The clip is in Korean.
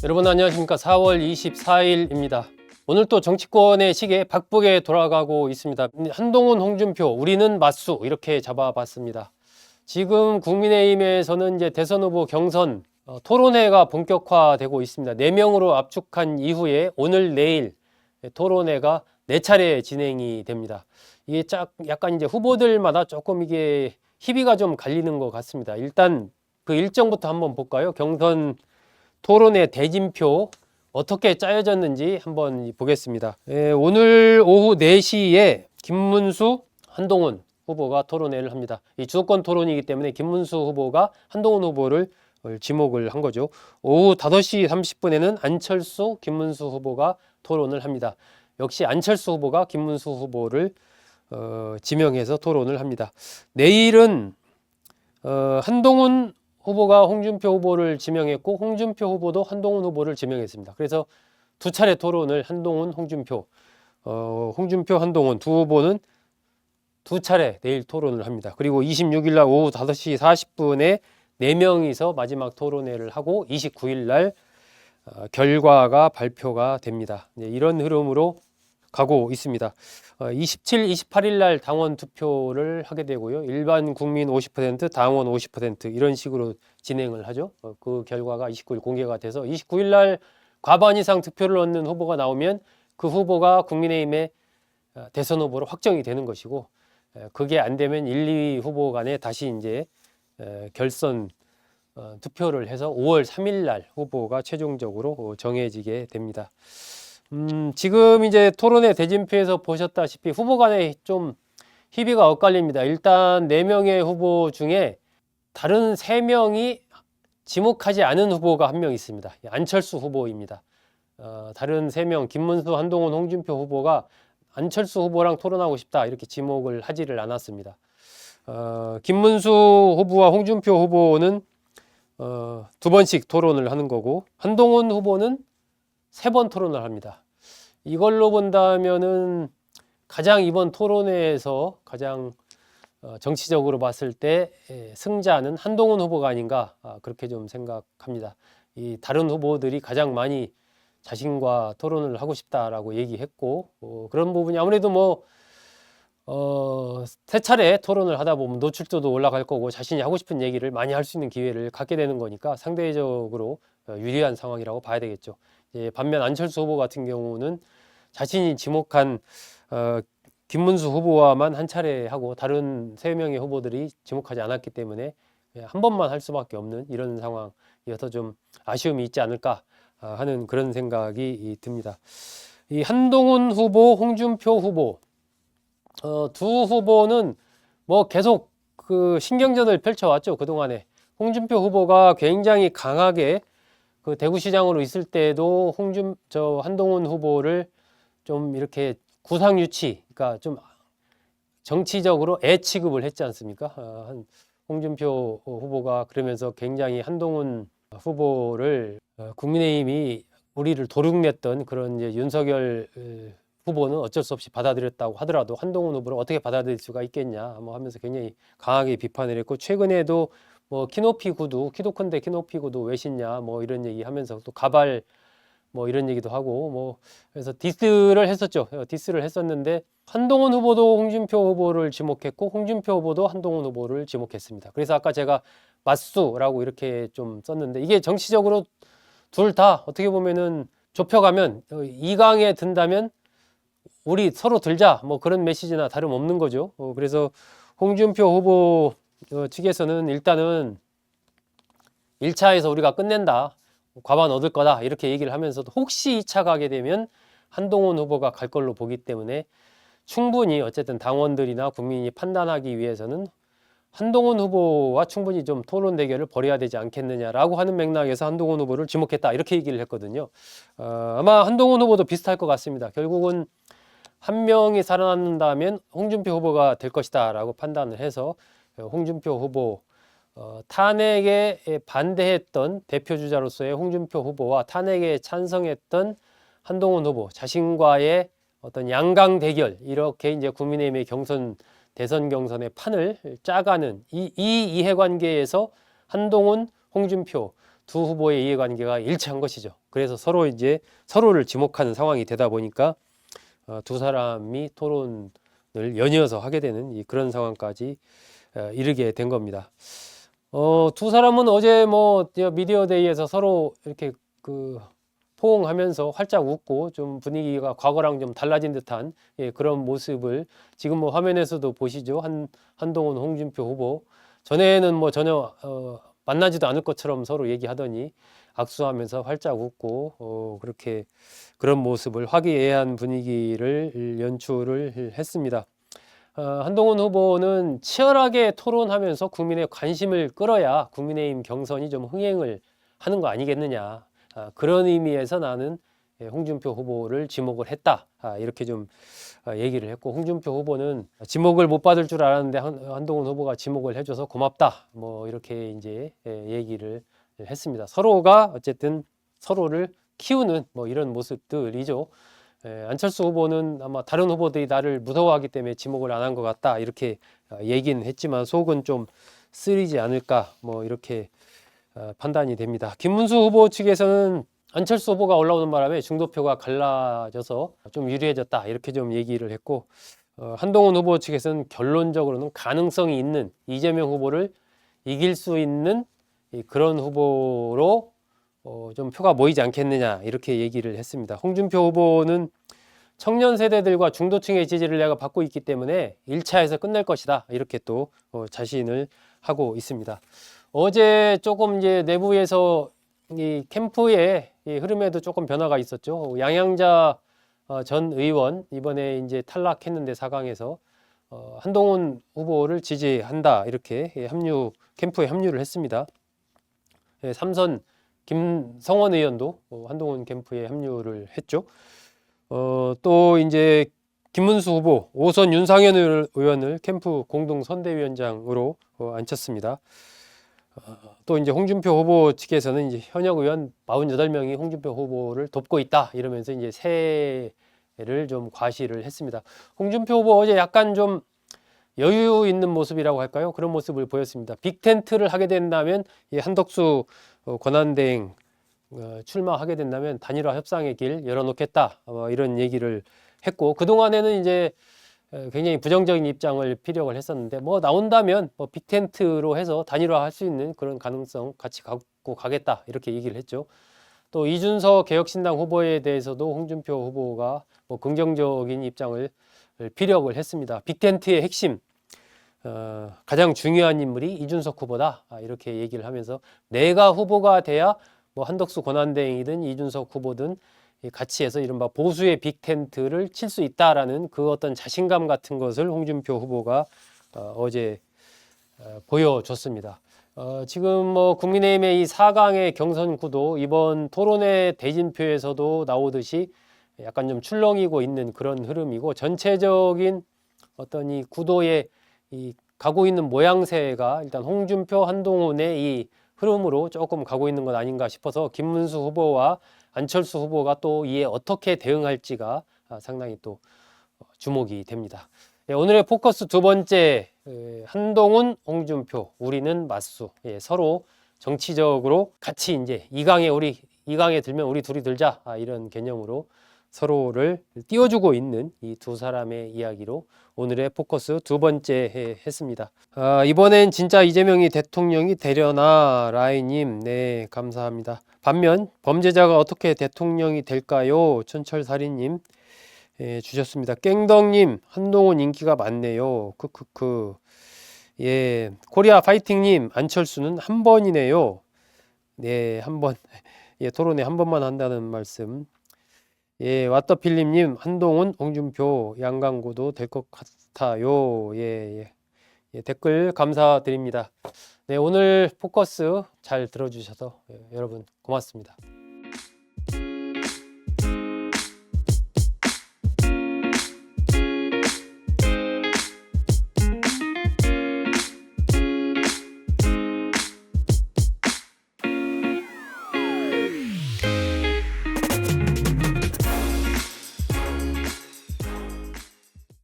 여러분 안녕하십니까. 4월 24일입니다. 오늘 또 정치권의 시계 바쁘게 돌아가고 있습니다. 한동훈, 홍준표, 우리는 맞수 이렇게 잡아봤습니다. 지금 국민의힘에서는 이제 대선 후보 경선 토론회가 본격화되고 있습니다. 4명으로 압축한 이후에 오늘 내일 토론회가 4차례 진행이 됩니다. 이게 약간 이제 후보들마다 조금 이게 희비가 좀 갈리는 것 같습니다. 일단 그 일정부터 한번 볼까요? 경선 토론회 대진표 어떻게 짜여졌는지 한번 보겠습니다. 오늘 오후 4시에 김문수, 한동훈 후보가 토론회를 합니다. 이 주도권 토론이기 때문에 김문수 후보가 한동훈 후보를 지목을 한 거죠. 오후 5시 30분에는 안철수, 김문수 후보가 토론을 합니다. 역시 안철수 후보가 김문수 후보를 지명해서 토론을 합니다. 내일은 한동훈 후보가 홍준표 후보를 지명했고 홍준표 후보도 한동훈 후보를 지명했습니다. 그래서 두 차례 토론을 한동훈, 홍준표, 홍준표, 한동훈 두 후보는 두 차례 내일 토론을 합니다. 그리고 26일 날 오후 5시 40분에 4명이서 마지막 토론회를 하고 29일 날 결과가 발표가 됩니다. 이런 흐름으로 가고 있습니다. 27, 28일 날 당원 투표를 하게 되고요. 일반 국민 50%, 당원 50% 이런 식으로 진행을 하죠. 그 결과가 29일 공개가 돼서 29일 날 과반 이상 득표를 얻는 후보가 나오면 그 후보가 국민의힘의 대선 후보로 확정이 되는 것이고, 그게 안 되면 1, 2위 후보 간에 다시 이제 결선 투표를 해서 5월 3일 날 후보가 최종적으로 정해지게 됩니다. 지금 이제 토론회 대진표에서 보셨다시피 후보 간에 좀 희비가 엇갈립니다. 일단 4명의 후보 중에 다른 3명이 지목하지 않은 후보가 한 명 있습니다. 안철수 후보입니다. 다른 3명 김문수, 한동훈, 홍준표 후보가 안철수 후보랑 토론하고 싶다 이렇게 지목을 하지를 않았습니다. 김문수 후보와 홍준표 후보는 2번씩 토론을 하는 거고, 한동훈 후보는 3번 토론을 합니다. 이걸로 본다면은 가장 이번 토론회에서 가장 정치적으로 봤을 때 승자는 한동훈 후보가 아닌가 그렇게 좀 생각합니다. 이 다른 후보들이 가장 많이 자신과 토론을 하고 싶다라고 얘기했고, 그런 부분이 아무래도 3차례 토론을 하다 보면 노출도도 올라갈 거고 자신이 하고 싶은 얘기를 많이 할 수 있는 기회를 갖게 되는 거니까 상대적으로 유리한 상황이라고 봐야 되겠죠. 반면 안철수 후보 같은 경우는 자신이 지목한 김문수 후보와만 한 차례 하고 다른 3명의 후보들이 지목하지 않았기 때문에 한 번만 할 수밖에 없는 이런 상황이어서 좀 아쉬움이 있지 않을까 하는 그런 생각이 듭니다. 이 한동훈 후보, 홍준표 후보 두 후보는 계속 그 신경전을 펼쳐왔죠. 그동안에 홍준표 후보가 굉장히 강하게 그 대구시장으로 있을 때도 한동훈 후보를 좀 이렇게 구상유치, 그러니까 좀 정치적으로 애 취급을 했지 않습니까? 홍준표 후보가 그러면서 굉장히 한동훈 후보를 국민의힘이 우리를 도륙냈던 그런 이제 윤석열 후보는 어쩔 수 없이 받아들였다고 하더라도 한동훈 후보를 어떻게 받아들일 수가 있겠냐 하면서 굉장히 강하게 비판을 했고, 최근에도 키높이 구두, 키도 큰데 키높이 구두 왜 신냐 이런 얘기 하면서 또 가발 이런 얘기도 하고 그래서 디스를 했었죠. 디스를 했었는데 한동훈 후보도 홍준표 후보를 지목했고 홍준표 후보도 한동훈 후보를 지목했습니다. 그래서 아까 제가 맞수라고 이렇게 좀 썼는데, 이게 정치적으로 둘 다 어떻게 보면은 좁혀가면 2강에 든다면 우리 서로 들자 그런 메시지나 다름없는 거죠. 그래서 홍준표 후보 측에서는 일단은 1차에서 우리가 끝낸다, 과반 얻을 거다 이렇게 얘기를 하면서도 혹시 2차 가게 되면 한동훈 후보가 갈 걸로 보기 때문에 충분히 어쨌든 당원들이나 국민이 판단하기 위해서는 한동훈 후보와 충분히 좀 토론 대결을 벌여야 되지 않겠느냐라고 하는 맥락에서 한동훈 후보를 지목했다 이렇게 얘기를 했거든요. 아마 한동훈 후보도 비슷할 것 같습니다. 결국은 한 명이 살아남는다면 홍준표 후보가 될 것이다 라고 판단을 해서 홍준표 후보, 탄핵에 반대했던 대표주자로서의 홍준표 후보와 탄핵에 찬성했던 한동훈 후보, 자신과의 어떤 양강 대결, 이렇게 이제 국민의힘의 대선 경선의 판을 짜가는 이 이해관계에서 한동훈, 홍준표 두 후보의 이해관계가 일치한 것이죠. 그래서 서로 이제 서로를 지목하는 상황이 되다 보니까 두 사람이 토론을 연이어서 하게 되는 그런 상황까지 이르게 된 겁니다. 두 사람은 어제 뭐 미디어 데이에서 서로 이렇게 포옹하면서 활짝 웃고 좀 분위기가 과거랑 좀 달라진 듯한 그런 모습을 지금 뭐 화면에서도 보시죠. 한동훈, 홍준표 후보. 전에는 뭐 전혀 만나지도 않을 것처럼 서로 얘기하더니 악수하면서 활짝 웃고 그렇게 그런 모습을 화기애애한 분위기를 연출을 했습니다. 한동훈 후보는 치열하게 토론하면서 국민의 관심을 끌어야 국민의힘 경선이 좀 흥행을 하는 거 아니겠느냐. 그런 의미에서 나는 홍준표 후보를 지목을 했다. 이렇게 좀 얘기를 했고, 홍준표 후보는 지목을 못 받을 줄 알았는데 한동훈 후보가 지목을 해줘서 고맙다. 뭐 이렇게 이제 얘기를 했습니다. 서로가 어쨌든 서로를 키우는 뭐 이런 모습들이죠. 안철수 후보는 아마 다른 후보들이 나를 무서워하기 때문에 지목을 안 한 것 같다. 이렇게 얘기는 했지만 속은 좀 쓰리지 않을까. 뭐 이렇게 판단이 됩니다. 김문수 후보 측에서는 안철수 후보가 올라오는 바람에 중도표가 갈라져서 좀 유리해졌다 이렇게 좀 얘기를 했고, 한동훈 후보 측에서는 결론적으로는 가능성이 있는 이재명 후보를 이길 수 있는 그런 후보로 좀 표가 모이지 않겠느냐 이렇게 얘기를 했습니다. 홍준표 후보는 청년 세대들과 중도층의 지지를 내가 받고 있기 때문에 1차에서 끝낼 것이다 이렇게 또 자신을 하고 있습니다. 어제 조금 이제 내부에서 이 캠프의 흐름에도 조금 변화가 있었죠. 양양자 전 의원 이번에 이제 탈락했는데 4강에서 한동훈 후보를 지지한다 이렇게 캠프에 합류를 했습니다. 삼선 김성원 의원도 한동훈 캠프에 합류를 했죠. 또 이제 김문수 후보, 오선 윤상현 의원을 캠프 공동 선대위원장으로 앉혔습니다. 또 이제 홍준표 후보 측에서는 이제 현역 의원 48명이 홍준표 후보를 돕고 있다 이러면서 이제 세를 좀 과시를 했습니다. 홍준표 후보 어제 약간 좀 여유 있는 모습이라고 할까요? 그런 모습을 보였습니다. 빅텐트를 하게 된다면 이 한덕수 권한대행 출마하게 된다면 단일화 협상의 길 열어놓겠다 이런 얘기를 했고, 그동안에는 이제 굉장히 부정적인 입장을 피력을 했었는데 뭐 나온다면 뭐 빅텐트로 해서 단일화할 수 있는 그런 가능성 같이 갖고 가겠다 이렇게 얘기를 했죠. 또 이준석 개혁신당 후보에 대해서도 홍준표 후보가 뭐 긍정적인 입장을 피력을 했습니다. 빅텐트의 핵심 가장 중요한 인물이 이준석 후보다 이렇게 얘기를 하면서 내가 후보가 돼야 뭐 한덕수 권한대행이든 이준석 후보든 같이 해서 이른바 보수의 빅텐트를 칠 수 있다라는 그 어떤 자신감 같은 것을 홍준표 후보가 어제 보여줬습니다. 지금 뭐 국민의힘의 이 4강의 경선 구도 이번 토론회 대진표에서도 나오듯이 약간 좀 출렁이고 있는 그런 흐름이고, 전체적인 어떤 이 구도에 가고 있는 모양새가 일단 홍준표, 한동훈의 이 흐름으로 조금 가고 있는 것 아닌가 싶어서 김문수 후보와 안철수 후보가 또 이에 어떻게 대응할지가 상당히 또 주목이 됩니다. 오늘의 포커스 두 번째, 한동훈, 홍준표, 우리는 맞수. 서로 정치적으로 같이 이제 2강에 들면 우리 둘이 들자 이런 개념으로 서로를 띄워주고 있는 이 두 사람의 이야기로 오늘의 포커스 두 번째 했습니다. 이번엔 진짜 이재명이 대통령이 되려나 라이님, 네 감사합니다. 반면 범죄자가 어떻게 대통령이 될까요? 천철살인님 주셨습니다. 깽덕님, 한동훈 인기가 많네요. 크크크. 예, 코리아 파이팅님, 안철수는 한 번이네요. 네, 한 번. 예, 토론회 한 번만 한다는 말씀. 예, 왓더필립님, 한동훈, 홍준표, 양강구도 될 것 같아요. 예, 댓글 감사드립니다. 네, 오늘 포커스 잘 들어주셔서 여러분 고맙습니다.